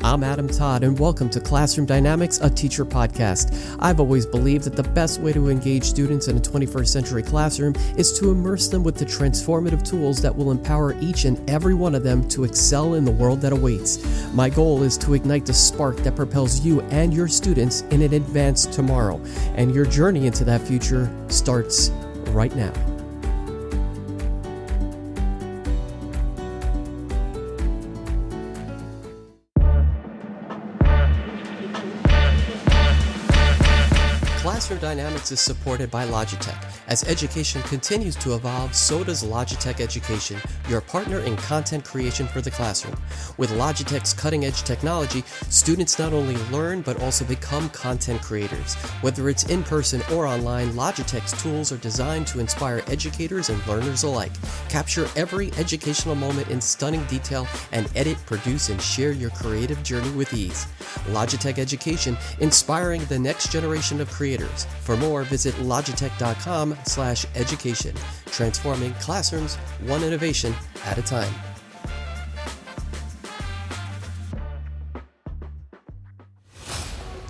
I'm Adam Todd, and welcome to Classroom Dynamics, a teacher podcast. I've always believed that the best way to engage students in a 21st century classroom is to immerse them with the transformative tools that will empower each and every one of them to excel in the world that awaits. My goal is to ignite the spark that propels you and your students in an advanced tomorrow, and your journey into that future starts right now. Classroom Dynamics is supported by Logitech. As education continues to evolve, so does Logitech Education, your partner in content creation for the classroom. With Logitech's cutting-edge technology, students not only learn but also become content creators. Whether it's in person or online, Logitech's tools are designed to inspire educators and learners alike. Capture every educational moment in stunning detail and edit, produce, and share your creative journey with ease. Logitech Education, inspiring the next generation of creators. For more, visit logitech.com/education, transforming classrooms one innovation at a time.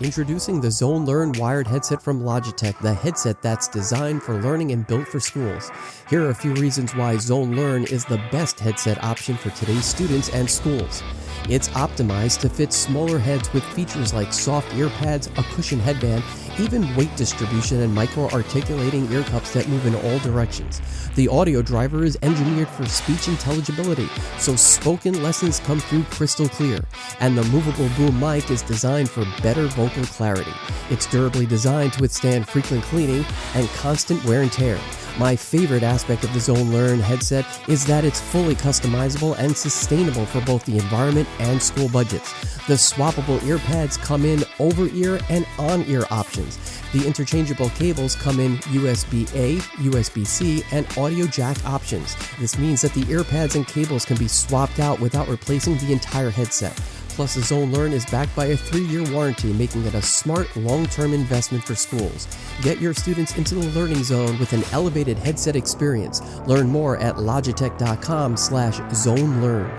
Introducing the Zone Learn wired headset from Logitech, the headset that's designed for learning and built for schools. Here are a few reasons why Zone Learn is the best headset option for today's students and schools. It's optimized to fit smaller heads with features like soft ear pads, a cushion headband, even weight distribution and micro-articulating ear cups that move in all directions. The audio driver is engineered for speech intelligibility, so spoken lessons come through crystal clear. And the movable boom mic is designed for better vocal clarity. It's durably designed to withstand frequent cleaning and constant wear and tear. My favorite aspect of the Zone Learn headset is that it's fully customizable and sustainable for both the environment and school budgets. The swappable ear pads come in over-ear and on-ear options. The interchangeable cables come in USB-A, USB-C, and audio jack options. This means that the ear pads and cables can be swapped out without replacing the entire headset. Plus, the Zone Learn is backed by a 3-year warranty, making it a smart, long-term investment for schools. Get your students into the learning zone with an elevated headset experience. Learn more at logitech.com/zonelearn.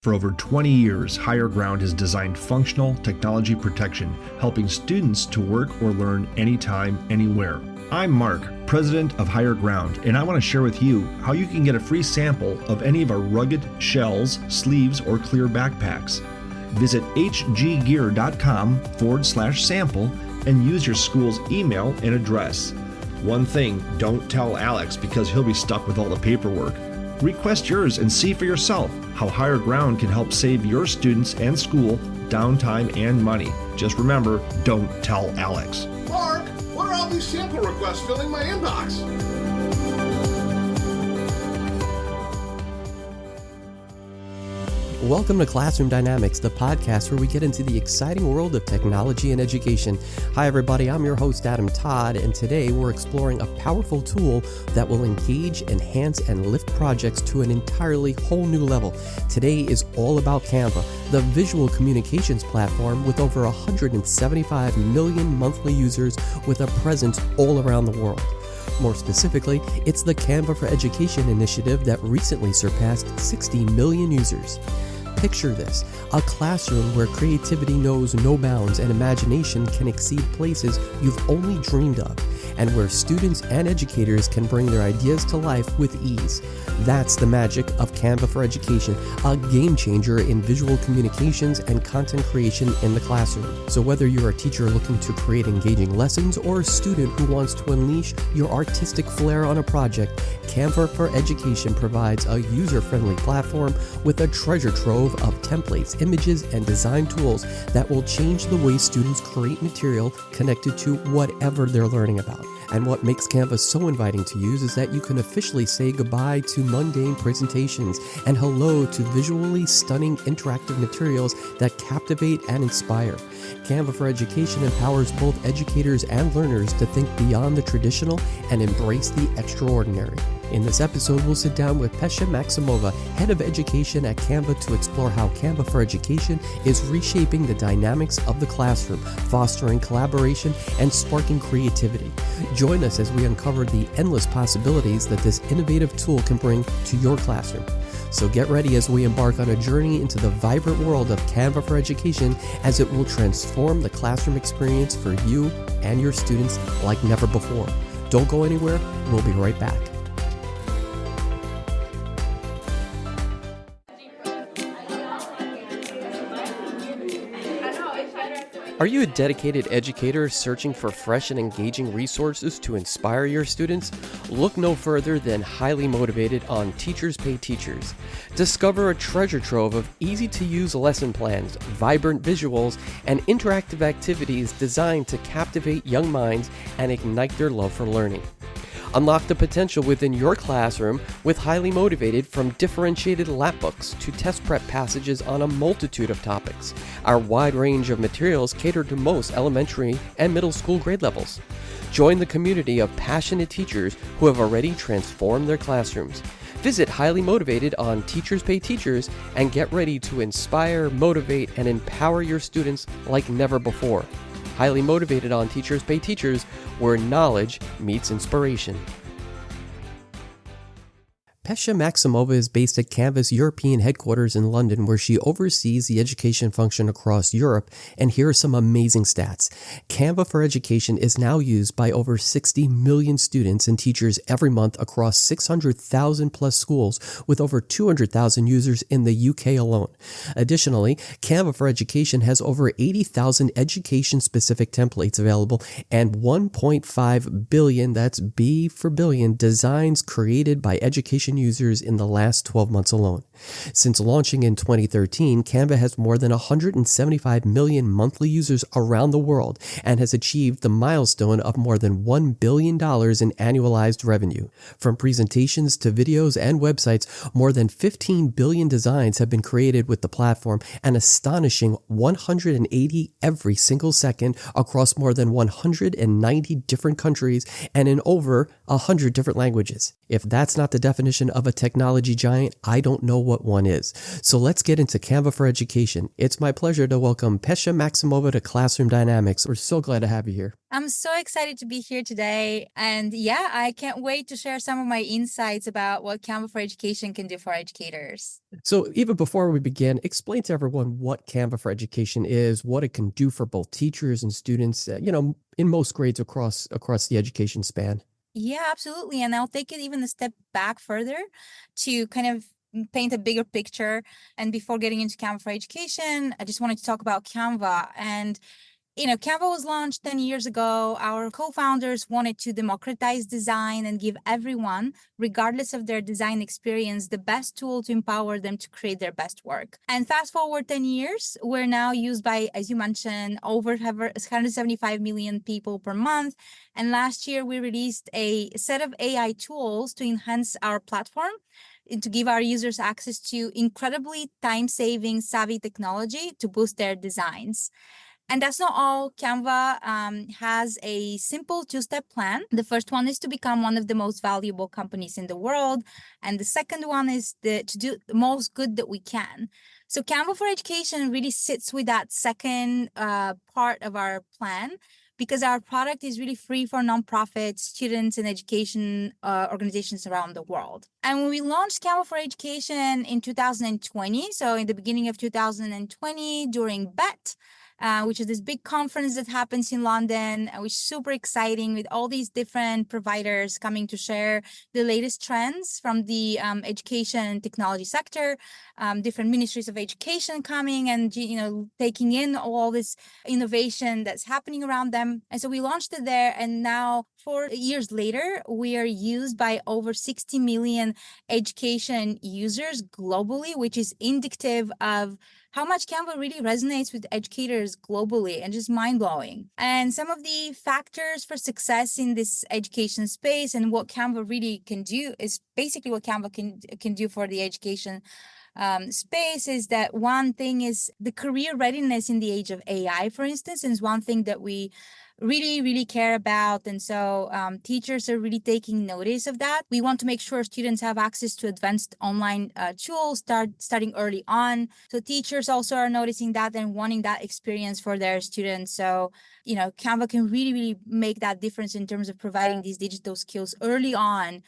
For over 20 years, Higher Ground has designed functional technology protection, helping students to work or learn anytime, anywhere. I'm Mark, president of Higher Ground, and I want to share with you how you can get a free sample of any of our rugged shells, sleeves, or clear backpacks. Visit hggear.com/sample and use your school's email and address. One thing, don't tell Alex because he'll be stuck with all the paperwork. Request yours and see for yourself how Higher Ground can help save your students and school downtime and money. Just remember, don't tell Alex. Mark, what are all these sample requests filling my inbox? Welcome to Classroom Dynamics, the podcast where we get into the exciting world of technology and education. Hi everybody, I'm your host Adam Todd, and today we're exploring a powerful tool that will engage, enhance, and lift projects to an entirely whole new level. Today is all about Canva, the visual communications platform with over 175 million monthly users with a presence all around the world. More specifically, it's the Canva for Education initiative that recently surpassed 60 million users. Picture this, a classroom where creativity knows no bounds and imagination can exceed places you've only dreamed of, and where students and educators can bring their ideas to life with ease. That's the magic of Canva for Education, a game changer in visual communications and content creation in the classroom. So whether you're a teacher looking to create engaging lessons or a student who wants to unleash your artistic flair on a project, Canva for Education provides a user-friendly platform with a treasure trove of templates, images, and design tools that will change the way students create material connected to whatever they're learning about. And what makes Canva so inviting to use is that you can officially say goodbye to mundane presentations and hello to visually stunning interactive materials that captivate and inspire. Canva for Education empowers both educators and learners to think beyond the traditional and embrace the extraordinary. In this episode, we'll sit down with Petia Maxiomoa, Head of Education at Canva, to explore how Canva for Education is reshaping the dynamics of the classroom, fostering collaboration, and sparking creativity. Join us as we uncover the endless possibilities that this innovative tool can bring to your classroom. So get ready as we embark on a journey into the vibrant world of Canva for Education, as it will transform the classroom experience for you and your students like never before. Don't go anywhere. We'll be right back. Are you a dedicated educator searching for fresh and engaging resources to inspire your students? Look no further than Highly Motivated on Teachers Pay Teachers. Discover a treasure trove of easy-to-use lesson plans, vibrant visuals, and interactive activities designed to captivate young minds and ignite their love for learning. Unlock the potential within your classroom with Highly Motivated, from differentiated lap books to test prep passages on a multitude of topics. Our wide range of materials cater to most elementary and middle school grade levels. Join the community of passionate teachers who have already transformed their classrooms. Visit Highly Motivated on Teachers Pay Teachers and get ready to inspire, motivate, and empower your students like never before. Highly Motivated on Teachers Pay Teachers, where knowledge meets inspiration. Petia Maxiomoa is based at Canva's European headquarters in London, where she oversees the education function across Europe. And here are some amazing stats. Canva for Education is now used by over 60 million students and teachers every month across 600,000 plus schools, with over 200,000 users in the UK alone. Additionally, Canva for Education has over 80,000 education-specific templates available and 1.5 billion, that's B for billion, designs created by education users in the last 12 months alone. Since launching in 2013, Canva has more than 175 million monthly users around the world and has achieved the milestone of more than $1 billion in annualized revenue. From presentations to videos and websites, more than 15 billion designs have been created with the platform, an astonishing 180 every single second across more than 190 different countries and in over 100 different languages. If that's not the definition of a technology giant, I don't know what one is. So let's get into Canva for Education. It's my pleasure to welcome Petia Maxiomoa to Classroom Dynamics. We're so glad to have you here. I'm so excited to be here today. And yeah, I can't wait to share some of my insights about what Canva for Education can do for educators. So even before we begin, explain to everyone what Canva for Education is, what it can do for both teachers and students, in most grades across the education span. Yeah, absolutely. And I'll take it even a step back further to kind of paint a bigger picture. And before getting into Canva for Education, I just wanted to talk about Canva. And Canva was launched 10 years ago. Our co-founders wanted to democratize design and give everyone, regardless of their design experience, the best tool to empower them to create their best work. And fast forward 10 years, we're now used by, as you mentioned, over 175 million people per month. And last year, we released a set of AI tools to enhance our platform and to give our users access to incredibly time-saving, savvy technology to boost their designs. And that's not all. Canva has a simple two-step plan. The first one is to become one of the most valuable companies in the world. And the second one is to do the most good that we can. So Canva for Education really sits with that second part of our plan, because our product is really free for nonprofits, students, and education organizations around the world. And when we launched Canva for Education in 2020, so in the beginning of 2020 during BET, which is this big conference that happens in London, which is super exciting, with all these different providers coming to share the latest trends from the education and technology sector, different ministries of education coming and taking in all this innovation that's happening around them. And so we launched it there, and now 4 years later, we are used by over 60 million education users globally, which is indicative of how much Canva really resonates with educators globally, and just mind-blowing. And some of the factors for success in this education space and what Canva really can do is basically what Canva can do for the education space is that one thing is the career readiness in the age of AI, for instance, is one thing that we really care about. And so teachers are really taking notice of that. We want to make sure students have access to advanced online tools starting early on. So teachers also are noticing that and wanting that experience for their students. So, Canva can really make that difference in terms of providing these digital skills early on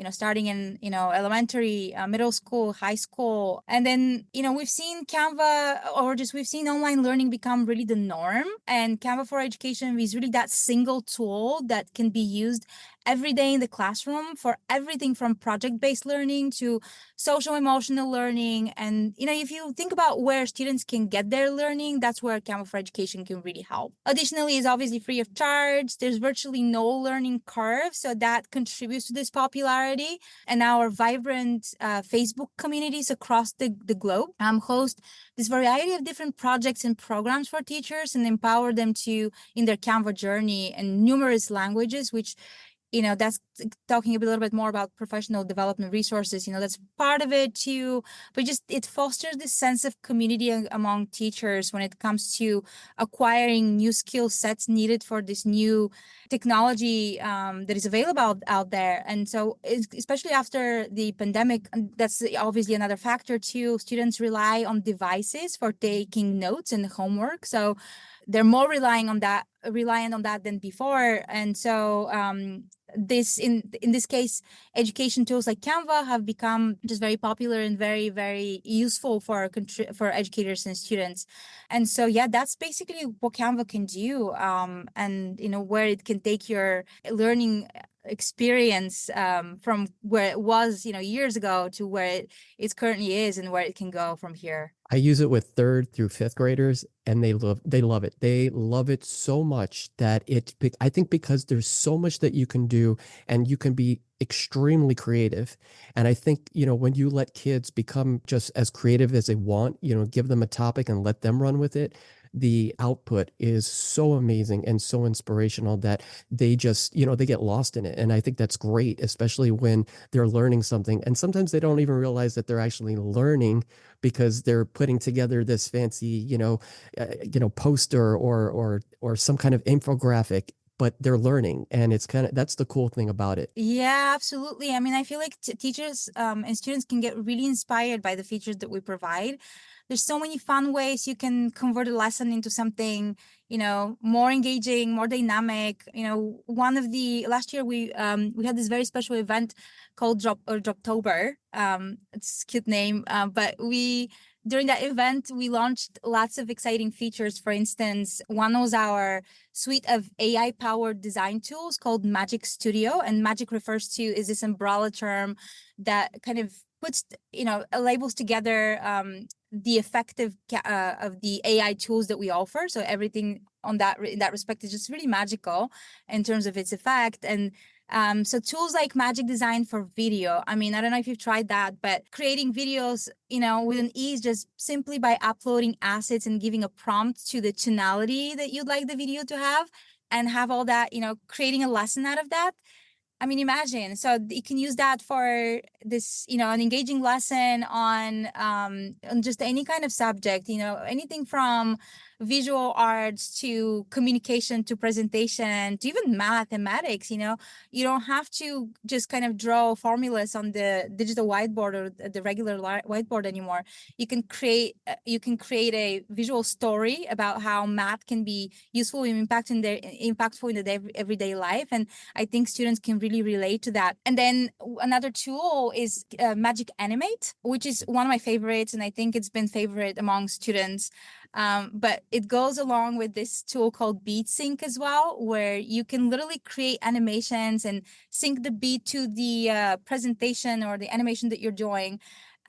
starting in, elementary, middle school, high school. And then, we've seen Canva we've seen online learning become really the norm. And Canva for Education is really that single tool that can be used every day in the classroom for everything from project-based learning to social emotional learning. And, if you think about where students can get their learning, that's where Canva for Education can really help. Additionally, it's obviously free of charge. There's virtually no learning curve, so that contributes to this popularity. And our vibrant Facebook communities across the globe host this variety of different projects and programs for teachers and empower them to in their Canva journey in numerous languages, which that's talking a little bit more about professional development resources, that's part of it too. But just it fosters this sense of community among teachers when it comes to acquiring new skill sets needed for this new technology that is available out there. And so especially after the pandemic, that's obviously another factor too. Students rely on devices for taking notes and homework. So they're more reliant on that than before. And so this in this case, education tools like Canva have become just very popular and very, very useful for educators and students. And so that's basically what Canva can do, and where it can take your learning experience from where it was years ago to where it currently is and where it can go from here. I use it with 3rd through 5th graders, and they love it. They love it so much that I think because there's so much that you can do and you can be extremely creative. And I think, when you let kids become just as creative as they want, give them a topic and let them run with it, the output is so amazing and so inspirational that they just, they get lost in it. And I think that's great, especially when they're learning something. And sometimes they don't even realize that they're actually learning because they're putting together this fancy, poster or some kind of infographic, but they're learning. And that's the cool thing about it. Yeah, absolutely. I mean, I feel like teachers and students can get really inspired by the features that we provide. There's so many fun ways you can convert a lesson into something, more engaging, more dynamic. Last year we had this very special event called Droptober. It's a cute name, but during that event, we launched lots of exciting features. For instance, one was our suite of AI-powered design tools called Magic Studio. And magic refers to is this umbrella term that kind of puts, labels together the effective of the AI tools that we offer. So everything in that respect is just really magical in terms of its effect. And so tools like Magic Design for video. I mean, I don't know if you've tried that, but creating videos, with an ease, just simply by uploading assets and giving a prompt to the tonality that you'd like the video to have and have all that, creating a lesson out of that. I mean, imagine. So you can use that for this, an engaging lesson on just any kind of subject, anything from visual arts to communication to presentation to even mathematics. You don't have to just kind of draw formulas on the digital whiteboard or the regular whiteboard anymore. You can create a visual story about how math can be useful and impactful in their everyday life. And I think students can really relate to that. And then another tool is Magic Animate, which is one of my favorites, and I think it's been favorite among students. But it goes along with this tool called Beat Sync as well, where you can literally create animations and sync the beat to the presentation or the animation that you're doing.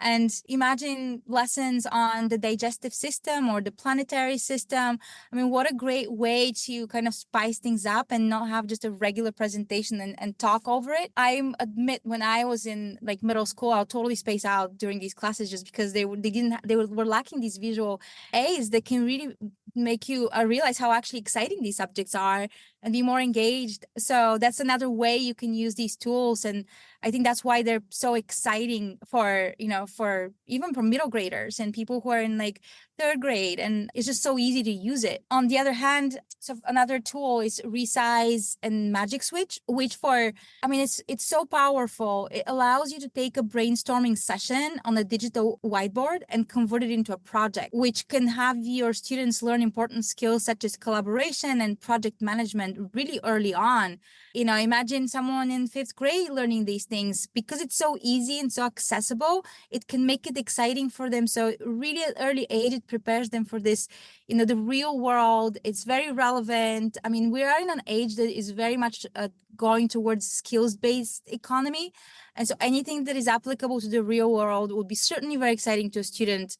And imagine lessons on the digestive system or the planetary system. I mean, what a great way to kind of spice things up and not have just a regular presentation and talk over it. I admit when I was in like middle school, I'll totally space out during these classes just because they were lacking these visual aids that can really make you realize how actually exciting these subjects are and be more engaged. So that's another way you can use these tools. And I think that's why they're so exciting for even for middle graders and people who are in like 3rd grade. And it's just so easy to use it. On the other hand, so another tool is Resize and Magic Switch, which it's so powerful. It allows you to take a brainstorming session on a digital whiteboard and convert it into a project, which can have your students learn important skills such as collaboration and project management development really early on. Imagine someone in 5th grade learning these things. Because it's so easy and so accessible, it can make it exciting for them. So really at early age, it prepares them for this, the real world. It's very relevant. I mean, we are in an age that is very much going towards skills-based economy. And so anything that is applicable to the real world will be certainly very exciting to a student.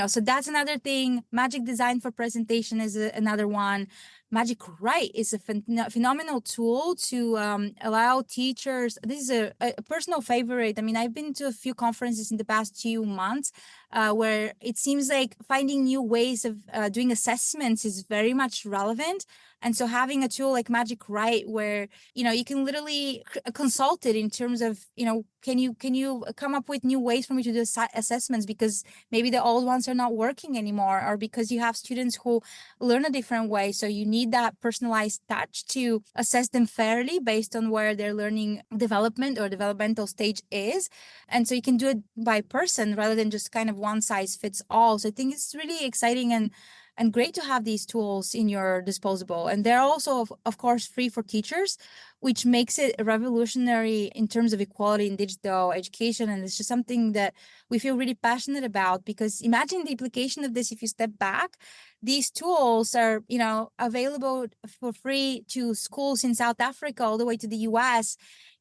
So that's another thing. Magic Design for presentation is another one. Magic Write is a phenomenal tool to allow teachers. This is a personal favorite. I mean, I've been to a few conferences in the past 2 months where it seems like finding new ways of doing assessments is very much relevant. And so having a tool like Magic Write where, you can literally consult it in terms of, can you come up with new ways for me to do assessments because maybe the old ones are not working anymore, or because you have students who learn a different way. So you need that personalized touch to assess them fairly based on where their learning development or developmental stage is. And so you can do it by person rather than just kind of one size fits all. So I think it's really exciting and great to have these tools in your disposable. And they're also, of course, free for teachers, which makes it revolutionary in terms of equality in digital education. And it's just something that we feel really passionate about, because imagine the implication of this if you step back. These tools are, available for free to schools in South Africa all the way to the US,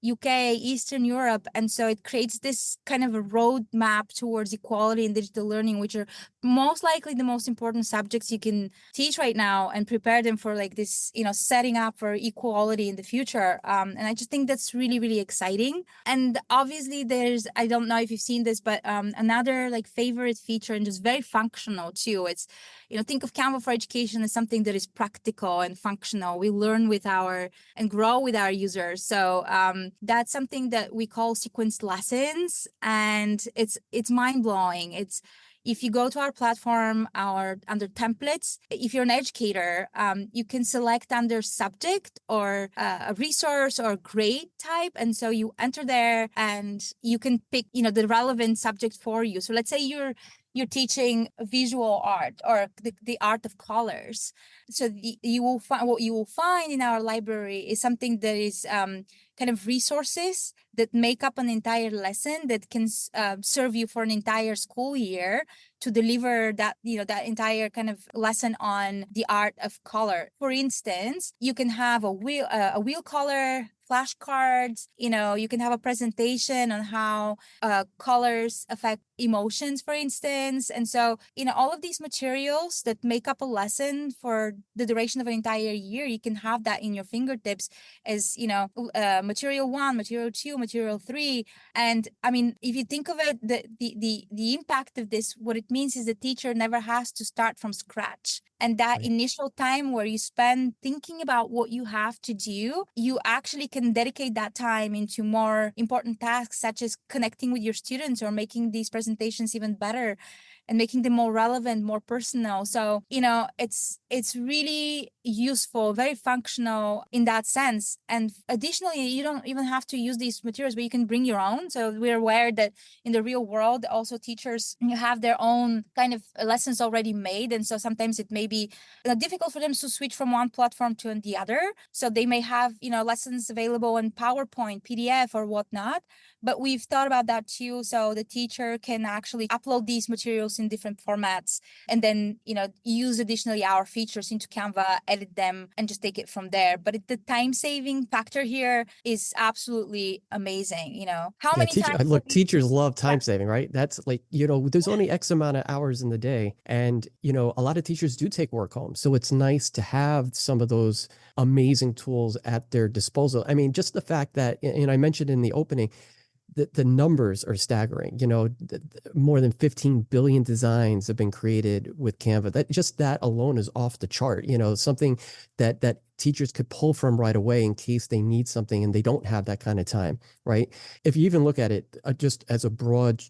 UK, Eastern Europe. And so it creates this kind of a roadmap towards equality in digital learning, which are most likely the most important subjects you can teach right now, and prepare them for like this, setting up for equality in the future. And I just think that's really, really exciting. And obviously I don't know if you've seen this, but another like favorite feature and just very functional too. It's, think of Canva for Education as something that is practical and functional. We learn with and grow with our users. So that's something that we call sequenced lessons, and it's mind-blowing. If you go to our platform, under templates, if you're an educator, you can select under subject or a resource or grade type. And so you enter there and you can pick, the relevant subject for you. So let's say you're teaching visual art or the art of colors. So you will find what you will find in our library is something that is kind of resources that make up an entire lesson that can serve you for an entire school year to deliver that, that entire kind of lesson on the art of color. For instance, you can have a wheel color, flashcards, you can have a presentation on how colors affect emotions, for instance. And so, all of these materials that make up a lesson for the duration of an entire year, you can have that in your fingertips as, material 1, material 2, material 3. And I mean, if you think of it, the impact of this, what it means is the teacher never has to start from scratch. And that initial time where you spend thinking about what you have to do, you actually can dedicate that time into more important tasks, such as connecting with your students or making these presentations even better and making them more relevant, more personal. So, it's really useful, very functional in that sense. And additionally, you don't even have to use these materials, but you can bring your own. So we're aware that in the real world, also teachers have their own kind of lessons already made. And so sometimes it may be difficult for them to switch from one platform to the other. So they may have, lessons available in PowerPoint, PDF or whatnot. But we've thought about that too. So the teacher can actually upload these materials in different formats and then, use additionally our features into Canva, edit them and just take it from there. But the time saving factor here is absolutely amazing. How many times? Look, teachers love time saving, right? That's like, there's only X amount of hours in the day. And, a lot of teachers do take work home. So it's nice to have some of those amazing tools at their disposal. I mean, just the fact that, and I mentioned in the opening, the numbers are staggering. More than 15 billion designs have been created with Canva. That alone is off the chart. Something that teachers could pull from right away in case they need something and they don't have that kind of time, right? If you even look at it just as a broad,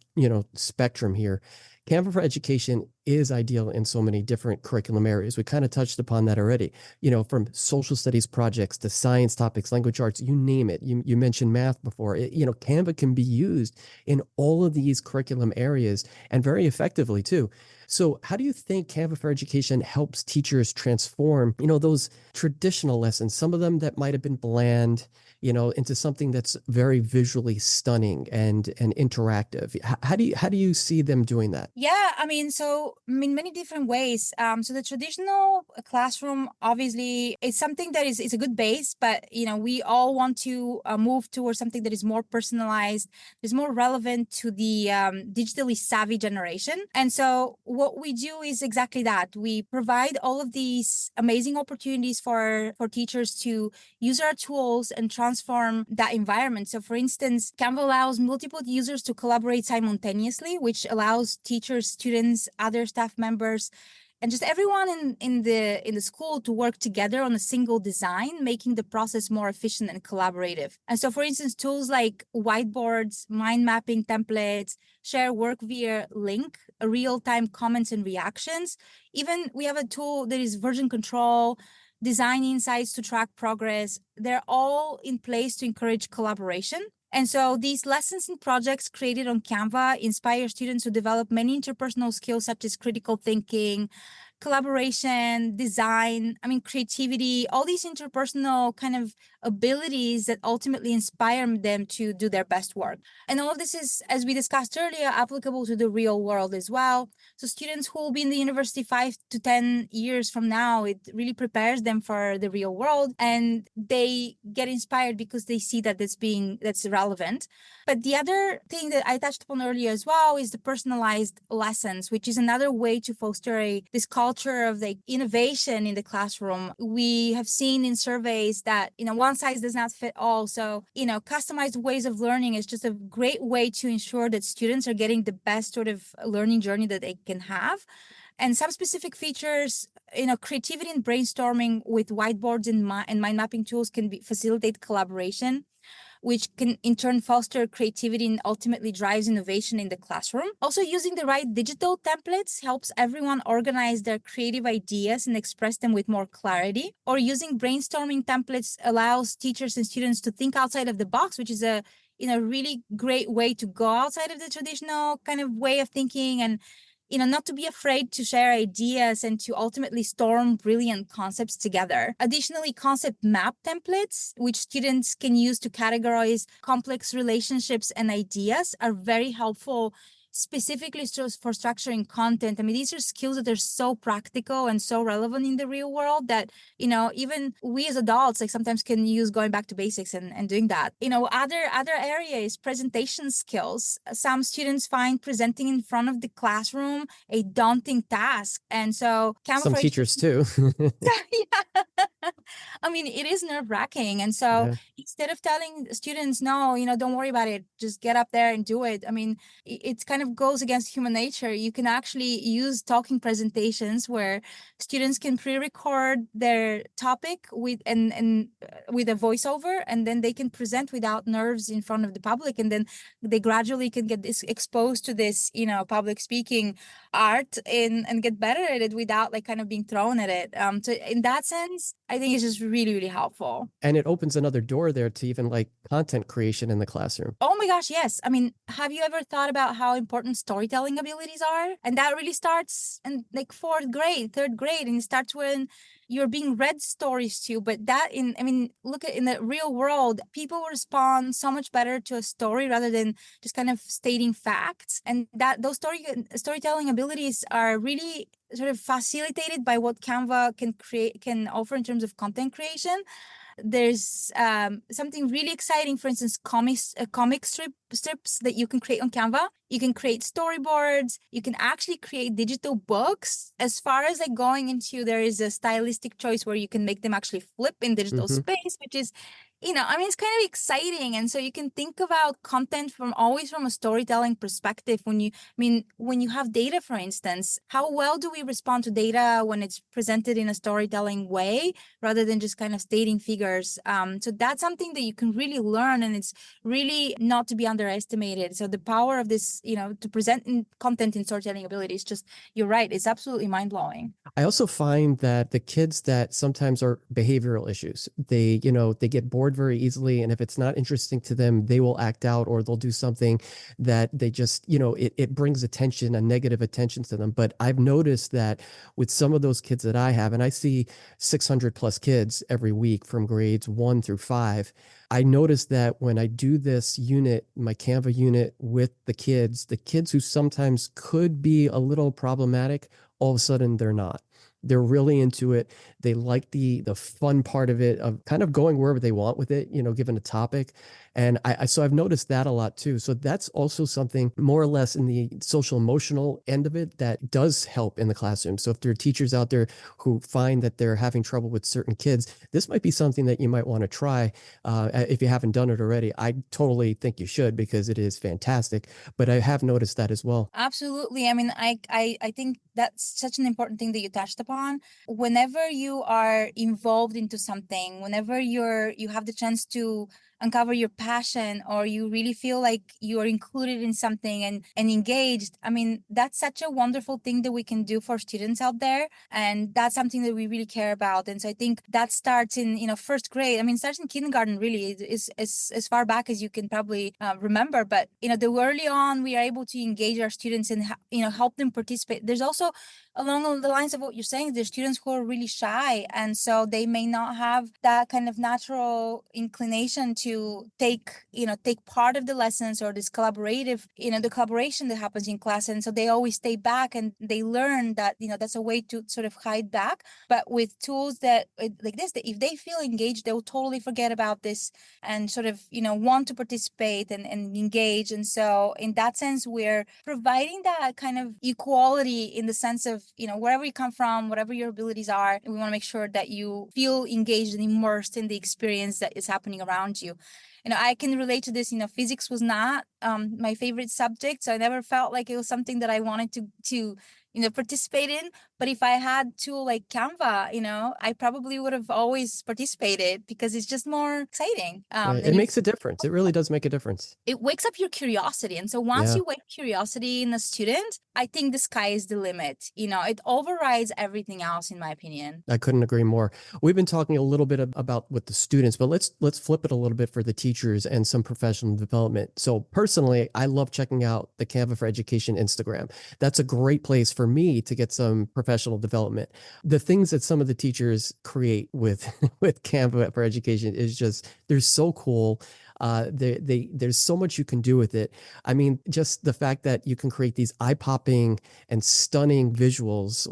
spectrum here, Canva for Education is ideal in so many different curriculum areas. We kind of touched upon that already, from social studies projects to science topics, language arts, you name it. You mentioned math before. Canva can be used in all of these curriculum areas and very effectively too. So how do you think Canva for Education helps teachers transform, those traditional lessons, some of them that might have been bland, into something that's very visually stunning and interactive? How do you see them doing that? Yeah, many different ways. So the traditional classroom, obviously, is something that is a good base, but we all want to move towards something that is more personalized, is more relevant to the digitally savvy generation. And so what we do is exactly that. We provide all of these amazing opportunities for teachers to use our tools and transform that environment. So for instance, Canva allows multiple users to collaborate simultaneously, which allows teachers, students, other staff members, and just everyone in the school to work together on a single design, making the process more efficient and collaborative. And so, for instance, tools like whiteboards, mind mapping templates, share work via link, real-time comments and reactions. Even we have a tool that is version control, design insights to track progress. They're all in place to encourage collaboration. And so these lessons and projects created on Canva inspire students to develop many interpersonal skills such as critical thinking, collaboration, design, creativity, all these interpersonal kind of abilities that ultimately inspire them to do their best work. And all of this is, as we discussed earlier, applicable to the real world as well. So students who will be in the university 5 to 10 years from now, it really prepares them for the real world, and they get inspired because they see that that's relevant. But the other thing that I touched upon earlier as well is the personalized lessons, which is another way to foster this culture of innovation in the classroom. We have seen in surveys that, one size does not fit all. So, customized ways of learning is just a great way to ensure that students are getting the best sort of learning journey that they can have. And some specific features, creativity and brainstorming with whiteboards and mind mapping tools can facilitate collaboration, which can in turn foster creativity and ultimately drives innovation in the classroom. Also, using the right digital templates helps everyone organize their creative ideas and express them with more clarity. Or using brainstorming templates allows teachers and students to think outside of the box, which is a really great way to go outside of the traditional kind of way of thinking, and not to be afraid to share ideas and to ultimately storm brilliant concepts together. Additionally, concept map templates, which students can use to categorize complex relationships and ideas, are very helpful, specifically for structuring content. These are skills that are so practical and so relevant in the real world that, even we as adults, sometimes can use going back to basics and doing that. Other area is presentation skills. Some students find presenting in front of the classroom a daunting task. And so Canva some teachers too. Yeah. It is nerve-wracking. And so instead of telling students, no, don't worry about it, just get up there and do it. It kind of goes against human nature. You can actually use talking presentations where students can pre-record their topic with with a voiceover, and then they can present without nerves in front of the public, and then they gradually can get exposed to this public speaking art and get better at it without kind of being thrown at it. So in that sense, I think it's just really, really helpful. And it opens another door there to even content creation in the classroom. Oh my gosh, yes. Have you ever thought about how important storytelling abilities are? And that really starts in fourth grade, third grade, and it starts when you're being read stories to. But that look at in the real world, people respond so much better to a story rather than just kind of stating facts. And that those storytelling abilities are really sort of facilitated by what Canva can offer in terms of content creation. There's something really exciting, for instance, comic strips that you can create on Canva. You can create storyboards. You can actually create digital books. As far as going into, there is a stylistic choice where you can make them actually flip in digital space, which is it's kind of exciting. And so you can think about content from a storytelling perspective. When you have data, for instance, how well do we respond to data when it's presented in a storytelling way rather than just kind of stating figures? So that's something that you can really learn, and it's really not to be underestimated. So the power of this, to present content in storytelling abilities, just, you're right, it's absolutely mind blowing. I also find that the kids that sometimes are behavioral issues, they get bored very easily. And if it's not interesting to them, they will act out, or they'll do something that they just, it brings attention, a negative attention to them. But I've noticed that with some of those kids that I have, and I see 600 plus kids every week from grades 1 through 5, I noticed that when I do this unit, my Canva unit with the kids who sometimes could be a little problematic, all of a sudden they're not. They're really into it. They like the fun part of it, of kind of going wherever they want with it, given a topic. And so I've noticed that a lot too. So that's also something more or less in the social emotional end of it that does help in the classroom. So if there are teachers out there who find that they're having trouble with certain kids, this might be something that you might want to try. If you haven't done it already, I totally think you should, because it is fantastic. But I have noticed that as well. Absolutely. I think that's such an important thing that you touched upon. Whenever you are involved into something, whenever you have the chance to uncover your passion, or you really feel like you are included in something and engaged, that's such a wonderful thing that we can do for students out there. And that's something that we really care about. And so I think that starts in, first grade. Starts in kindergarten, really, is as far back as you can probably remember. But, the early on, we are able to engage our students and, help them participate. There's also, along the lines of what you're saying, there's students who are really shy. And so they may not have that kind of natural inclination to take part of the lessons, or this collaborative, the collaboration that happens in class. And so they always stay back, and they learn that, that's a way to sort of hide back. But with tools that like this, that if they feel engaged, they'll totally forget about this and sort of, want to participate and engage. And so in that sense, we're providing that kind of equality in the sense of, wherever you come from, whatever your abilities are, we want to make sure that you feel engaged and immersed in the experience that is happening around you. I can relate to this. Physics was not my favorite subject, so I never felt like it was something that I wanted to participate in. But if I had a tool like Canva, I probably would have always participated, because it's just more exciting. Right. It makes a difference. It really does make a difference. It wakes up your curiosity. And so once you wake curiosity in a student, I think the sky is the limit. It overrides everything else, in my opinion. I couldn't agree more. We've been talking a little bit about with the students, but let's flip it a little bit for the teachers and some professional development. So personally, I love checking out the Canva for Education Instagram. That's a great place for me to get some professional development. The things that some of the teachers create with with Canva for Education is just, they're so cool. There's so much you can do with it. Just the fact that you can create these eye-popping and stunning visuals.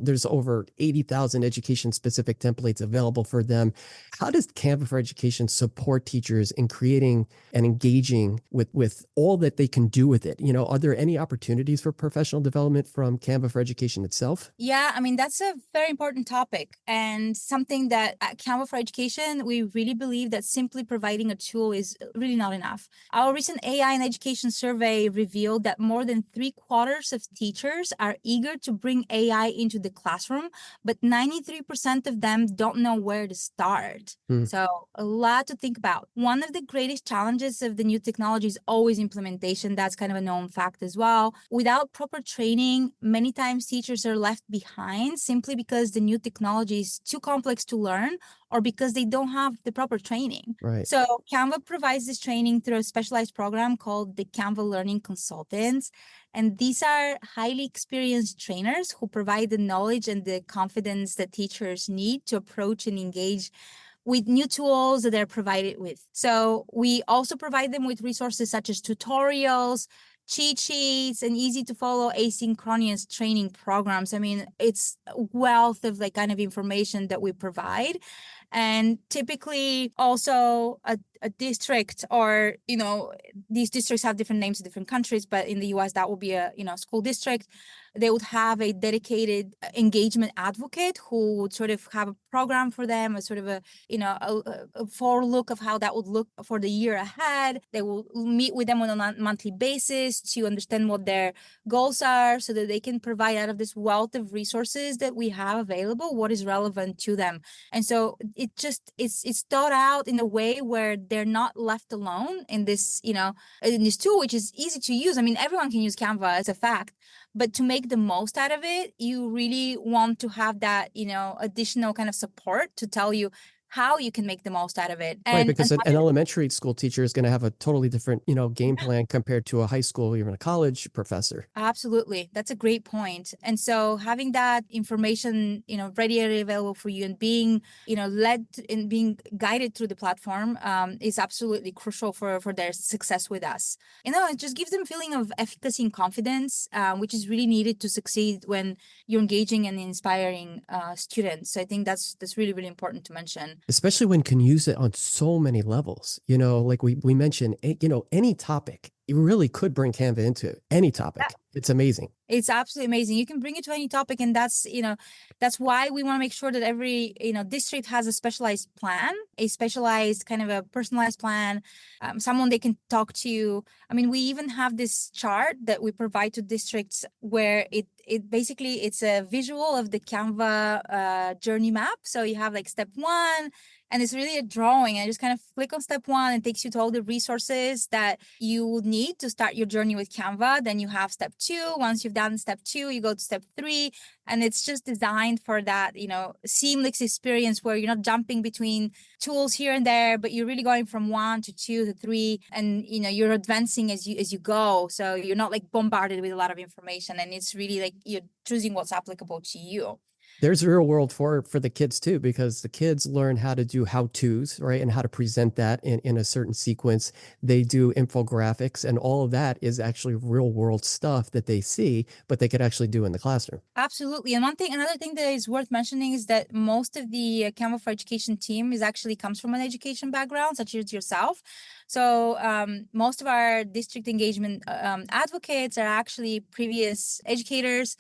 There's over 80,000 education-specific templates available for them. How does Canva for Education support teachers in creating and engaging with all that they can do with it? Are there any opportunities for professional development from Canva for Education itself? Yeah, that's a very important topic, and something that at Canva for Education, we really believe that simply providing a tool is really not enough. Our recent AI and education survey revealed that more than 3/4 of teachers are eager to bring AI into the classroom, but 93% of them don't know where to start. So a lot to think about. One of the greatest challenges of the new technology is always implementation. That's kind of a known fact as well. Without proper training, many times teachers are left behind simply because the new technology is too complex to learn, or because they don't have the proper training. Right. So Canva provides this training through a specialized program called the Canva Learning Consultants. And these are highly experienced trainers who provide the knowledge and the confidence that teachers need to approach and engage with new tools that they're provided with. So we also provide them with resources such as tutorials, cheat sheets, and easy to follow asynchronous training programs. It's a wealth of kind of information that we provide. And typically also a district, or, these districts have different names in different countries, but in the US, that will be a, school district, They would have a dedicated engagement advocate who would sort of have a program for them, a sort of a forelook of how that would look for the year ahead. They will meet with them on a monthly basis to understand what their goals are so that they can provide out of this wealth of resources that we have available what is relevant to them. And so it's thought out in a way where they're not left alone in this, in this tool, which is easy to use. I mean, everyone can use Canva, it's a fact. But to make the most out of it, you really want to have that, additional kind of support to tell you how you can make the most out of it. Right, because an elementary school teacher is going to have a totally different, game plan compared to a high school or even a college professor. Absolutely. That's a great point. And so having that information, readily available for you and being, led and being guided through the platform is absolutely crucial for their success with us. It just gives them a feeling of efficacy and confidence, which is really needed to succeed when you're engaging and inspiring students. So I think that's really, really important to mention. Especially when you can use it on so many levels, like we mentioned, any topic, you really could bring Canva into any topic. Yeah. It's amazing. It's absolutely amazing. You can bring it to any topic. And that's why we want to make sure that every, district has a specialized plan, a specialized kind of a personalized plan, someone they can talk to. I mean, we even have this chart that we provide to districts where it basically, it's a visual of the Canva journey map. So you have like step 1, and it's really a drawing. And just kind of click on step 1 and takes you to all the resources that you would need to start your journey with Canva. Then you have step 2. Once you've done step 2, you go to step 3. And it's just designed for that, seamless experience where you're not jumping between tools here and there, but you're really going from 1 to 2 to 3. And, you're advancing as you go. So you're not like bombarded with a lot of information. And it's really like you're choosing what's applicable to you. There's real world for the kids too, because the kids learn how to do how-tos, right? And how to present that in a certain sequence. They do infographics, and all of that is actually real world stuff that they see, but they could actually do in the classroom. Absolutely. And another thing that is worth mentioning is that most of the Canva for Education team comes from an education background, such as yourself. So most of our district engagement advocates are actually previous educators.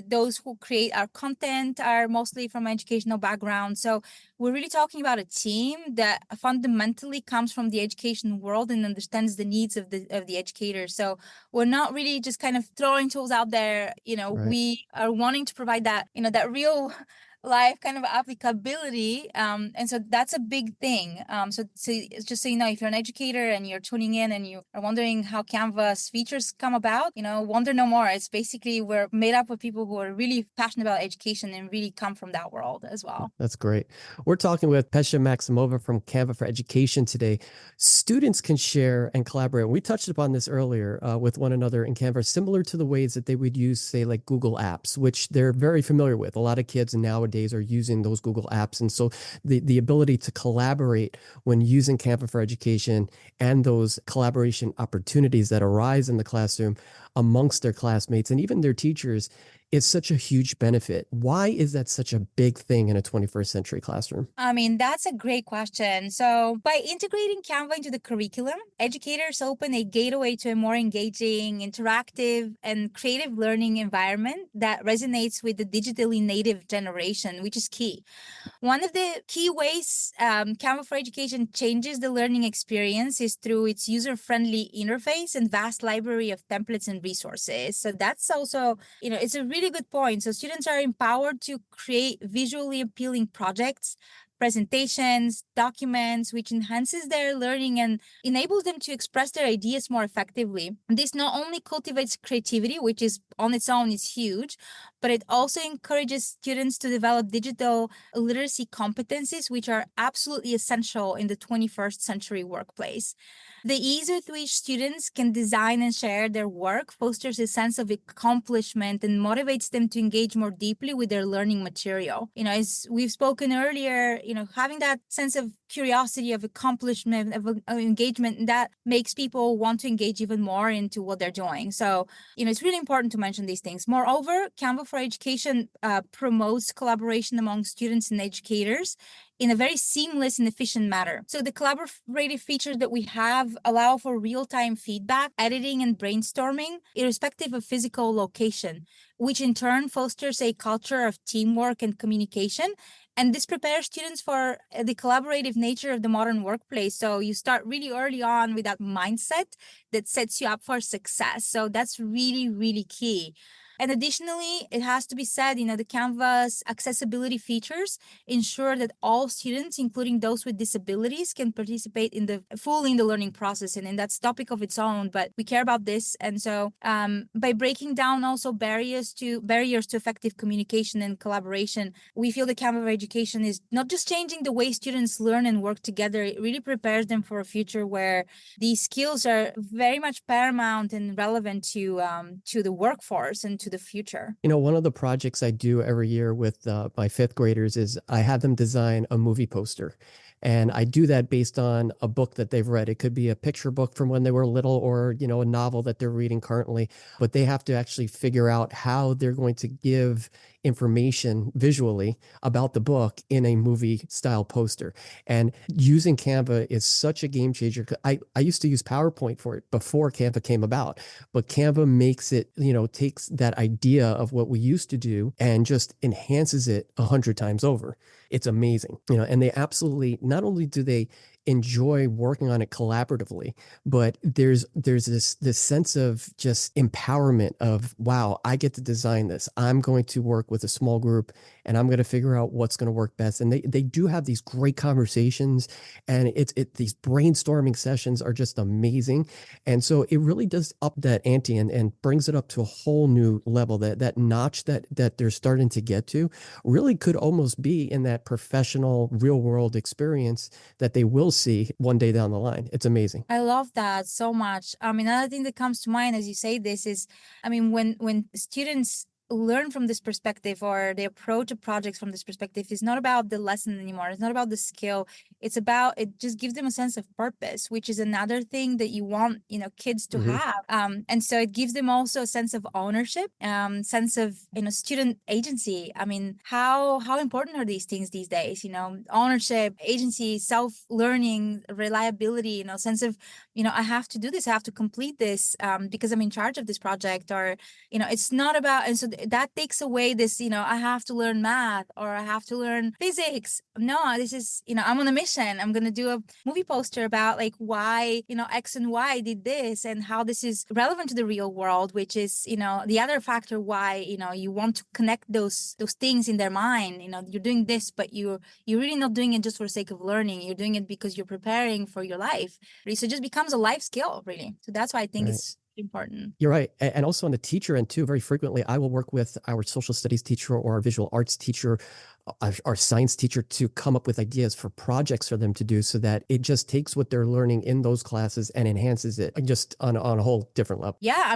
Those who create our content are mostly from an educational background. So we're really talking about a team that fundamentally comes from the education world and understands the needs of the educators. So we're not really just kind of throwing tools out there. Right. We are wanting to provide that, that real life kind of applicability. And so that's a big thing. So just so you know, if you're an educator and you're tuning in and you are wondering how Canva's features come about, wonder no more. It's basically, we're made up of people who are really passionate about education and really come from that world as well. That's great. We're talking with Petia Maxiomoa from Canva for Education today. Students can share and collaborate. We touched upon this earlier with one another in Canva, similar to the ways that they would use, say, like Google Apps, which they're very familiar with. A lot of kids nowadays are using those Google apps. And so the ability to collaborate when using Canva for Education and those collaboration opportunities that arise in the classroom amongst their classmates and even their teachers is such a huge benefit. Why is that such a big thing in a 21st century classroom? I mean, that's a great question. So by integrating Canva into the curriculum, educators open a gateway to a more engaging, interactive, and creative learning environment that resonates with the digitally native generation, which is key. One of the key ways Canva for Education changes the learning experience is through its user-friendly interface and vast library of templates and resources. So that's also, it's a really good point. So students are empowered to create visually appealing projects, presentations, documents, which enhances their learning and enables them to express their ideas more effectively. This not only cultivates creativity, which is on its own is huge, but it also encourages students to develop digital literacy competencies, which are absolutely essential in the 21st century workplace. The ease with which students can design and share their work fosters a sense of accomplishment and motivates them to engage more deeply with their learning material. As we've spoken earlier, having that sense of curiosity, of accomplishment, of engagement, that makes people want to engage even more into what they're doing. So, it's really important to mention these things. Moreover, Canva for Education promotes collaboration among students and educators in a very seamless and efficient manner. So the collaborative features that we have allow for real-time feedback, editing, and brainstorming, irrespective of physical location. which in turn fosters a culture of teamwork and communication. And this prepares students for the collaborative nature of the modern workplace. So you start really early on with that mindset that sets you up for success. So that's really, really key. And additionally, it has to be said, the Canva's accessibility features ensure that all students, including those with disabilities, can participate fully in the learning process. And that's topic of its own, but we care about this. And so by breaking down also barriers to effective communication and collaboration, we feel the Canva for Education is not just changing the way students learn and work together, it really prepares them for a future where these skills are very much paramount and relevant to the workforce and to the future. One of the projects I do every year with my fifth graders is I have them design a movie poster. And I do that based on a book that they've read. It could be a picture book from when they were little or, a novel that they're reading currently. But they have to actually figure out how they're going to give information visually about the book in a movie style poster. And using Canva is such a game changer. I used to use PowerPoint for it before Canva came about, but Canva makes it, takes that idea of what we used to do and just enhances it 100 times over. It's amazing, and they absolutely, not only do they enjoy working on it collaboratively, but there's this sense of just empowerment of, wow, I get to design this. I'm going to work with a small group and I'm going to figure out what's going to work best. And they do have these great conversations, and these brainstorming sessions are just amazing. And so it really does up that ante and brings it up to a whole new level. That notch that they're starting to get to really could almost be in that professional real world experience that they will see one day down the line. It's amazing. I love that so much. Another thing that comes to mind as you say this is, when students learn from this perspective, or they approach a project from this perspective, it's not about the lesson anymore. It's not about the skill. It just gives them a sense of purpose, which is another thing that you want, kids to have. And so it gives them also a sense of ownership, sense of, student agency. How important are these things these days? Ownership, agency, self-learning, reliability, sense of, I have to do this, I have to complete this because I'm in charge of this project, or, it's not about, and so that takes away this, I have to learn math or I have to learn physics. No, this is, I'm on a mission. I'm going to do a movie poster about like why, X and Y did this and how this is relevant to the real world, which is, the other factor why, you want to connect those things in their mind. You're doing this, but you're really not doing it just for the sake of learning. You're doing it because you're preparing for your life. So it just becomes a life skill, really. So that's why I think it's important. You're right. And also on the teacher end too, very frequently I will work with our social studies teacher or our visual arts teacher, our science teacher, to come up with ideas for projects for them to do, so that it just takes what they're learning in those classes and enhances it just on a whole different level. Yeah,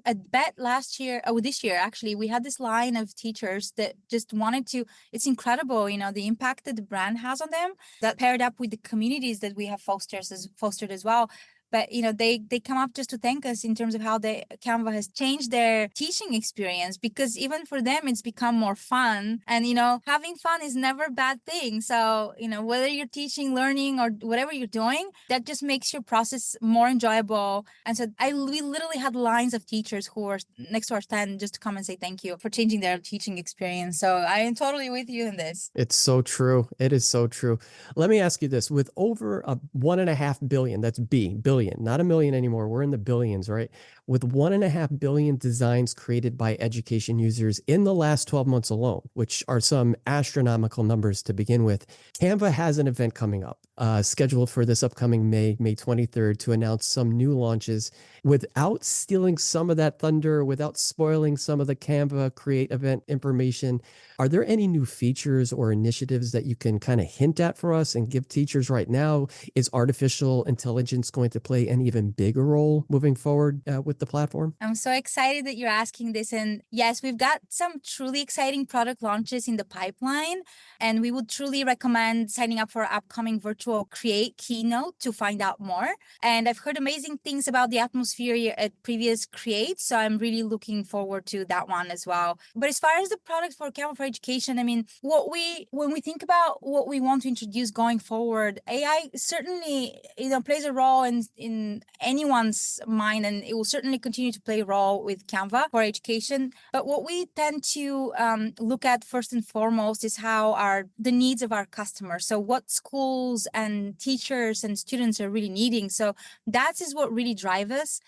at BET this year, actually, we had this line of teachers that just wanted to, it's incredible, the impact that the brand has on them, that paired up with the communities that we have fostered as well. But, they come up just to thank us in terms of how the Canva has changed their teaching experience, because even for them, it's become more fun. And, having fun is never a bad thing. So, whether you're teaching, learning, or whatever you're doing, that just makes your process more enjoyable. And so we literally had lines of teachers who were next to our stand just to come and say thank you for changing their teaching experience. So I am totally with you in this. It's so true. It is so true. Let me ask you this: with over a 1.5 billion, that's billion, not a million anymore. We're in the billions, right? With 1.5 billion designs created by education users in the last 12 months alone, which are some astronomical numbers to begin with, Canva has an event coming up, scheduled for this upcoming May 23rd, to announce some new launches. Without stealing some of that thunder, without spoiling some of the Canva Create event information, are there any new features or initiatives that you can kind of hint at for us and give teachers right now? Is artificial intelligence going to play an even bigger role moving forward with the platform? I'm so excited that you're asking this. And yes, we've got some truly exciting product launches in the pipeline, and we would truly recommend signing up for our upcoming virtual actual create keynote to find out more. And I've heard amazing things about the atmosphere at previous creates, so I'm really looking forward to that one as well. But as far as the product for Canva for Education, I mean, when we think about what we want to introduce going forward, AI certainly plays a role in anyone's mind, and it will certainly continue to play a role with Canva for Education. But what we tend to look at first and foremost is how are the needs of our customers. So what schools and teachers and students are really needing. So that is what really drives us.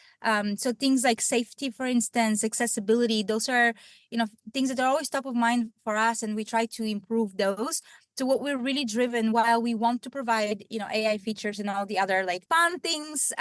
So things like safety, for instance, accessibility, those are, things that are always top of mind for us, and we try to improve those. So what we're really driven, while we want to provide, AI features and all the other like fun things,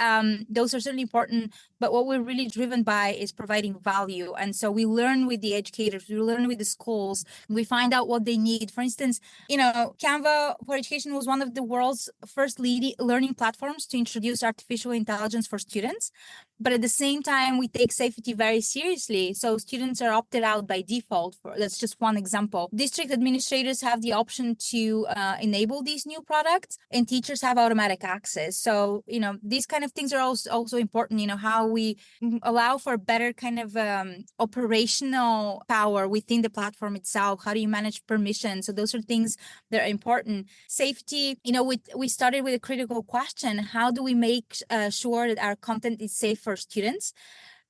those are certainly important. But what we're really driven by is providing value. And so we learn with the educators, we learn with the schools, we find out what they need. For instance, Canva for Education was one of the world's first learning platforms to introduce artificial intelligence for students. But at the same time, we take safety very seriously. So students are opted out by default. That's just one example. District administrators have the option to enable these new products, and teachers have automatic access. So, these kind of things are also important, how we allow for better kind of operational power within the platform itself. How do you manage permissions? So those are things that are important. Safety, we started with a critical question. How do we make sure that our content is safe for students?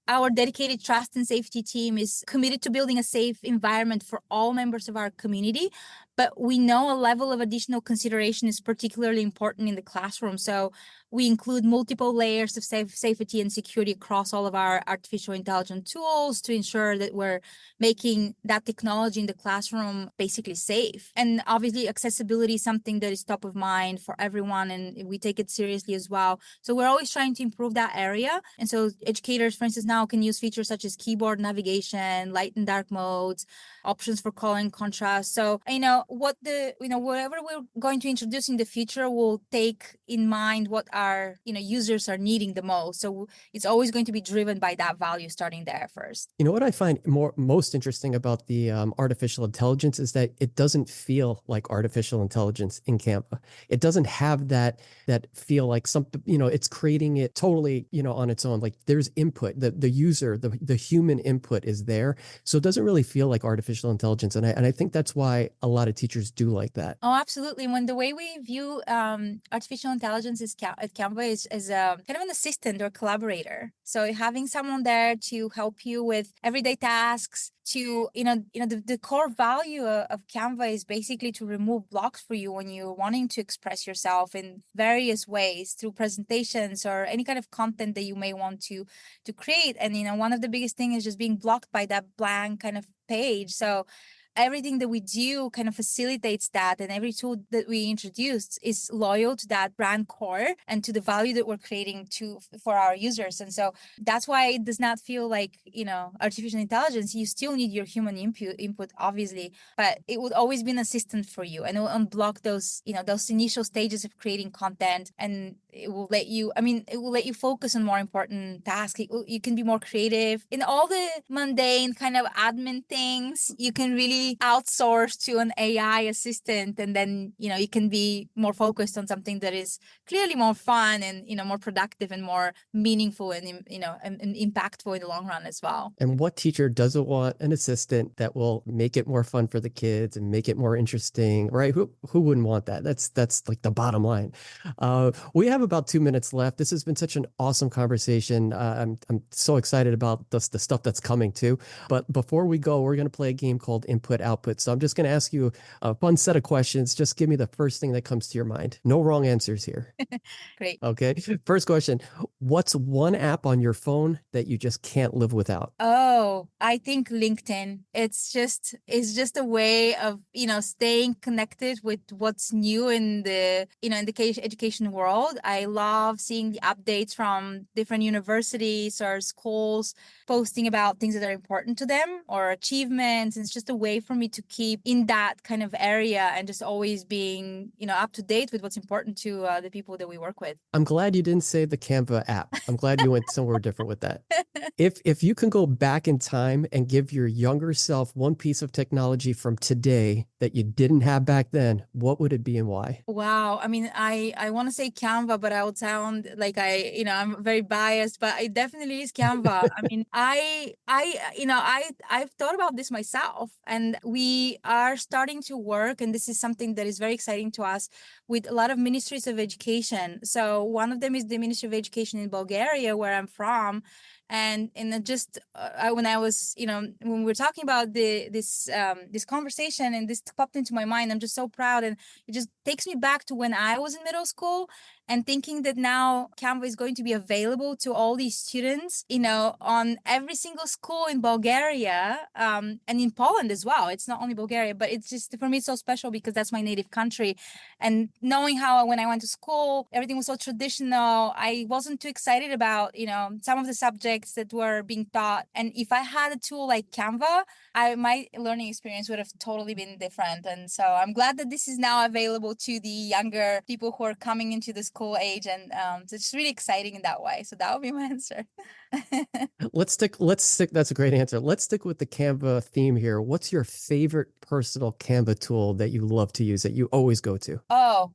Our dedicated trust and safety team is committed to building a safe environment for all members of our community. But we know a level of additional consideration is particularly important in the classroom. So we include multiple layers of safety and security across all of our artificial intelligence tools to ensure that we're making that technology in the classroom basically safe. And obviously, accessibility is something that is top of mind for everyone, and we take it seriously as well. So we're always trying to improve that area. And so educators, for instance, now can use features such as keyboard navigation, light and dark modes, options for color and contrast. So, whatever we're going to introduce in the future will take in mind what our, users are needing the most. So it's always going to be driven by that value starting there first. You know what I find most interesting about the artificial intelligence is that it doesn't feel like artificial intelligence in Canva. It doesn't have that feel like something, it's creating it totally, on its own. Like there's input, the user, the human input is there. So it doesn't really feel like artificial intelligence. And I think that's why a lot of teachers do like that. Oh, absolutely. When the way we view artificial intelligence at Canva is as a kind of an assistant or collaborator. So having someone there to help you with everyday tasks, to the core value of Canva is basically to remove blocks for you when you're wanting to express yourself in various ways through presentations or any kind of content that you may want to create. And one of the biggest things is just being blocked by that blank kind of page. So everything that we do kind of facilitates that, and every tool that we introduced is loyal to that brand core and to the value that we're creating for our users. And so that's why it does not feel like artificial intelligence. You still need your human input obviously, but it would always be an assistant for you, and it will unblock those initial stages of creating content, and it will let you focus on more important tasks. You can be more creative in all the mundane kind of admin things. You can really outsource to an AI assistant, and then you can be more focused on something that is clearly more fun and more productive and more meaningful and and impactful in the long run as well. And what teacher doesn't want an assistant that will make it more fun for the kids and make it more interesting, right? Who wouldn't want that? That's like the bottom line. We have about 2 minutes left. This has been such an awesome conversation. I'm so excited about the stuff that's coming too. But before we go, we're going to play a game called Input Output. So I'm just going to ask you a fun set of questions. Just give me the first thing that comes to your mind. No wrong answers here. Great. Okay. First question. What's one app on your phone that you just can't live without? Oh, I think LinkedIn. It's just a way of, staying connected with what's new in the, in the education world. I love seeing the updates from different universities or schools posting about things that are important to them or achievements. It's just a way for me to keep in that kind of area and just always being, up to date with what's important to the people that we work with. I'm glad you didn't say the Canva app. I'm glad you went somewhere different with that. If you can go back in time and give your younger self one piece of technology from today that you didn't have back then, what would it be and why? Wow. I mean, I want to say Canva, but I would sound like I'm very biased, but it definitely is Canva. I mean, I've thought about this myself, and we are starting to work, and this is something that is very exciting to us, with a lot of ministries of education. So one of them is the Ministry of Education in Bulgaria, where I'm from. And just when I was, when we were talking about this conversation, and this popped into my mind, I'm just so proud, and it just takes me back to when I was in middle school, and thinking that now Canva is going to be available to all these students, on every single school in Bulgaria, and in Poland as well. It's not only Bulgaria, but it's just, for me, it's so special because that's my native country. And knowing how when I went to school, everything was so traditional, I wasn't too excited about, some of the subjects that were being taught. And if I had a tool like Canva, my learning experience would have totally been different. And so I'm glad that this is now available to the younger people who are coming into the school age. And so it's really exciting in that way. So that would be my answer. Let's stick. That's a great answer. Let's stick with the Canva theme here. What's your favorite personal Canva tool that you love to use, that you always go to? Oh,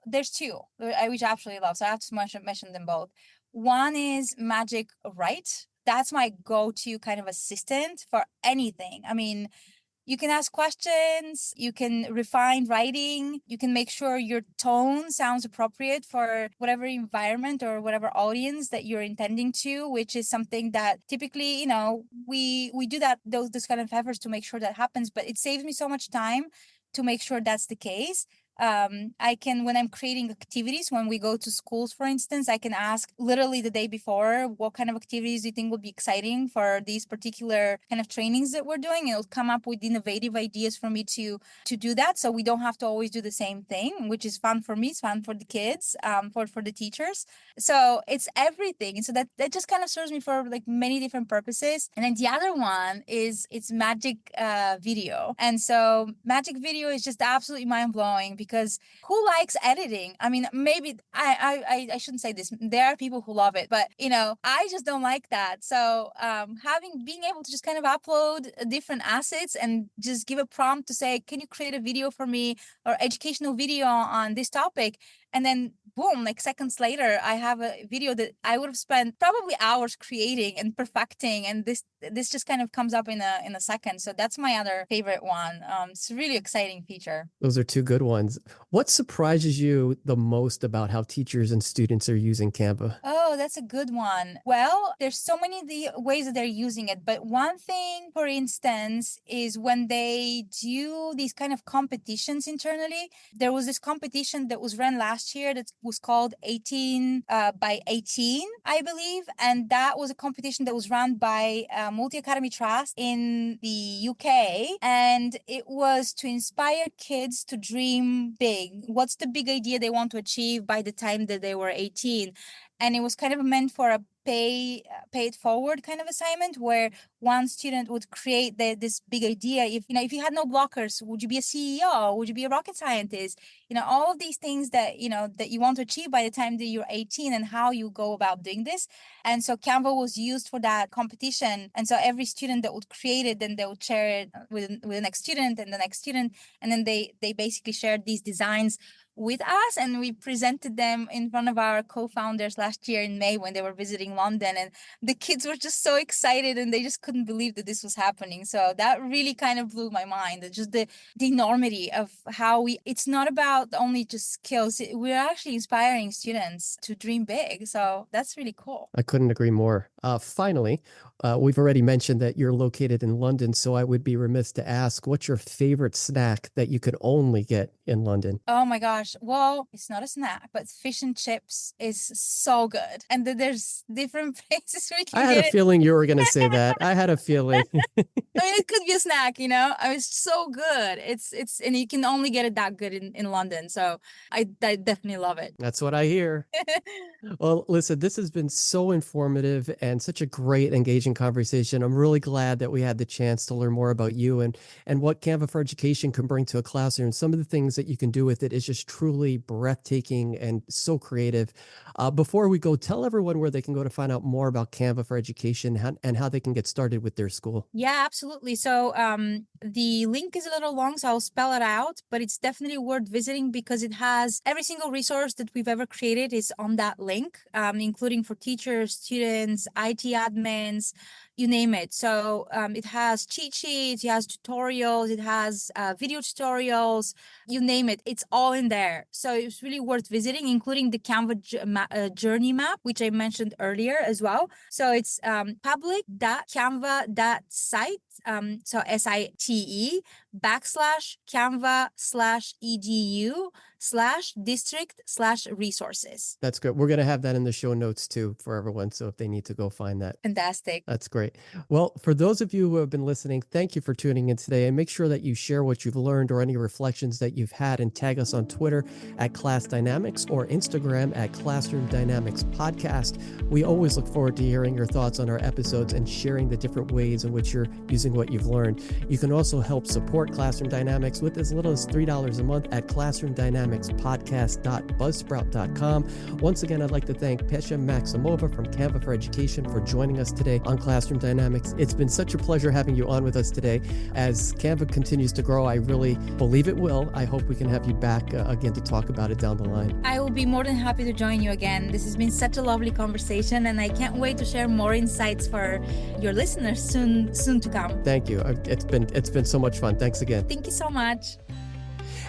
there's two, which I absolutely love. So I have to mention them both. One is Magic Write. That's my go-to kind of assistant for anything. I mean, you can ask questions, you can refine writing, you can make sure your tone sounds appropriate for whatever environment or whatever audience that you're intending to, which is something that typically, we do those kind of efforts to make sure that happens, but it saves me so much time to make sure that's the case. I can, when I'm creating activities, when we go to schools, for instance, I can ask literally the day before, what kind of activities do you think would be exciting for these particular kind of trainings that we're doing? It'll come up with innovative ideas for me to do that. So we don't have to always do the same thing, which is fun for me. It's fun for the kids, for the teachers. So it's everything. And so that just kind of serves me for like many different purposes. And then the other one is it's Magic Video. And so Magic Video is just absolutely mind blowing, because who likes editing? I mean, maybe I shouldn't say this. There are people who love it, but I just don't like that. So being able to just kind of upload different assets and just give a prompt to say, can you create a video for me, or educational video on this topic? And then boom, like seconds later, I have a video that I would have spent probably hours creating and perfecting, and this just kind of comes up in a second. So that's my other favorite one. It's a really exciting feature. Those are two good ones. What surprises you the most about how teachers and students are using Canva? Oh, that's a good one. Well, there's so many ways that they're using it, but one thing, for instance, is when they do these kind of competitions internally. There was this competition that was run last year that was called 18 by 18, I believe, and that was a competition that was run by Multi Academy Trust in the UK, and it was to inspire kids to dream big. What's the big idea they want to achieve by the time that they were 18? And it was kind of meant for a pay it forward kind of assignment, where one student would create this big idea. If you had no blockers, would you be a CEO? Would you be a rocket scientist? All of these things that that you want to achieve by the time that you're 18, and how you go about doing this. And so Canva was used for that competition. And so every student that would create it, then they would share it with the next student and the next student, and then they basically shared these designs with us, and we presented them in front of our co-founders last year in May when they were visiting London, and the kids were just so excited, and they just couldn't believe that this was happening. So that really kind of blew my mind, just the enormity of how it's not about only just skills, we're actually inspiring students to dream big. So that's really cool. I couldn't agree more. Finally, we've already mentioned that you're located in London, so I would be remiss to ask, what's your favorite snack that you could only get in London? Oh my gosh. Well, it's not a snack, but fish and chips is so good. And there's different places where you can I had get a it. feeling you were going to say that. I had a feeling. I mean, it could be a snack, I mean, it's so good. It's and you can only get it that good in London. So I definitely love it. That's what I hear. Well, listen, this has been so informative, and such a great, engaging conversation. I'm really glad that we had the chance to learn more about you and what Canva for Education can bring to a classroom. Some of the things that you can do with it is just truly breathtaking and so creative. Before we go, tell everyone where they can go to find out more about Canva for Education and how they can get started with their school. Yeah, absolutely. So the link is a little long, so I'll spell it out, but it's definitely worth visiting because it has every single resource that we've ever created is on that link, including for teachers, students, IT admins, you name it. So it has cheat sheets, it has tutorials, it has video tutorials, you name it. It's all in there. So it's really worth visiting, including the Canva journey map, which I mentioned earlier as well. So it's public.canva.site, so site/canva/edu/district/resources. That's good. We're going to have that in the show notes too for everyone. So if they need to go find that. Fantastic. That's great. Well, for those of you who have been listening, thank you for tuning in today, and make sure that you share what you've learned or any reflections that you've had and tag us on Twitter at Class Dynamics or Instagram at Classroom Dynamics Podcast. We always look forward to hearing your thoughts on our episodes and sharing the different ways in which you're using what you've learned. You can also help support Classroom Dynamics with as little as $3 a month at classroomdynamicspodcast.buzzsprout.com. Once again, I'd like to thank Petia Maxiomoa from Canva for Education for joining us today on Classroom Dynamics. It's been such a pleasure having you on with us today. As Canva continues to grow, I really believe it will. I hope we can have you back again to talk about it down the line. I will be more than happy to join you again. This has been such a lovely conversation, and I can't wait to share more insights for your listeners soon to come. Thank you. It's been so much fun. Thanks again. Thank you so much.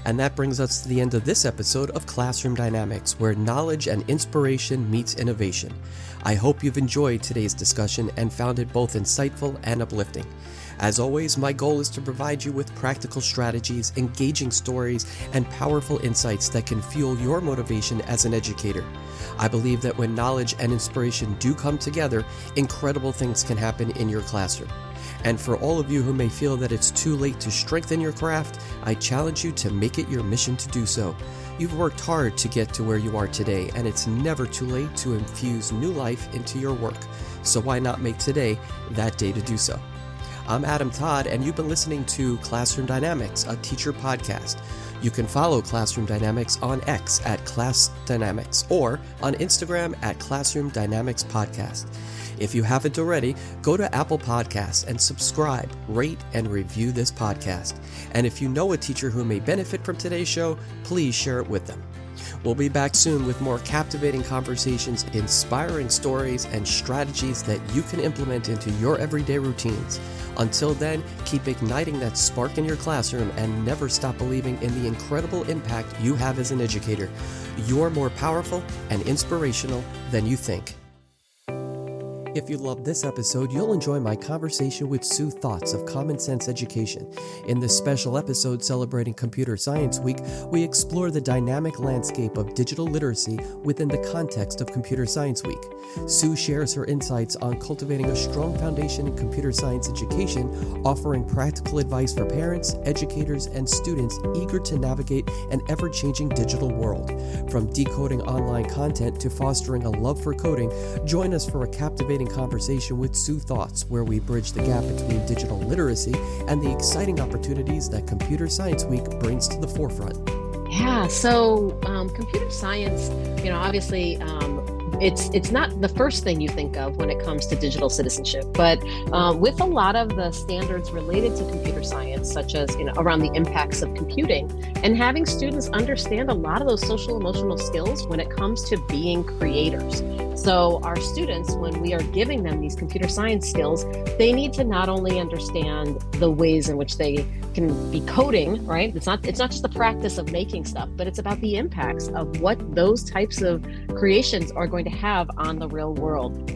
And that brings us to the end of this episode of Classroom Dynamics, where knowledge and inspiration meets innovation. I hope you've enjoyed today's discussion and found it both insightful and uplifting. As always, my goal is to provide you with practical strategies, engaging stories, and powerful insights that can fuel your motivation as an educator. I believe that when knowledge and inspiration do come together, incredible things can happen in your classroom. And for all of you who may feel that it's too late to strengthen your craft, I challenge you to make it your mission to do so. You've worked hard to get to where you are today, and it's never too late to infuse new life into your work. So why not make today that day to do so? I'm Adam Todd, and you've been listening to Classroom Dynamics, a teacher podcast. You can follow Classroom Dynamics on X at Class Dynamics or on Instagram at Classroom Dynamics Podcast. If you haven't already, go to Apple Podcasts and subscribe, rate, and review this podcast. And if you know a teacher who may benefit from today's show, please share it with them. We'll be back soon with more captivating conversations, inspiring stories, and strategies that you can implement into your everyday routines. Until then, keep igniting that spark in your classroom and never stop believing in the incredible impact you have as an educator. You're more powerful and inspirational than you think. If you loved this episode, you'll enjoy my conversation with Sue Thoughts of Common Sense Education. In this special episode celebrating Computer Science Week, we explore the dynamic landscape of digital literacy within the context of Computer Science Week. Sue shares her insights on cultivating a strong foundation in computer science education, offering practical advice for parents, educators, and students eager to navigate an ever-changing digital world. From decoding online content to fostering a love for coding, join us for a captivating conversation with Sue Thoughts, where we bridge the gap between digital literacy and the exciting opportunities that Computer Science Week brings to the forefront. Yeah, so computer science, obviously it's not the first thing you think of when it comes to digital citizenship, but with a lot of the standards related to computer science, such as around the impacts of computing, and having students understand a lot of those social emotional skills when it comes to being creators. So our students, when we are giving them these computer science skills, they need to not only understand the ways in which they can be coding, right? It's not just the practice of making stuff, but it's about the impacts of what those types of creations are going to have on the real world.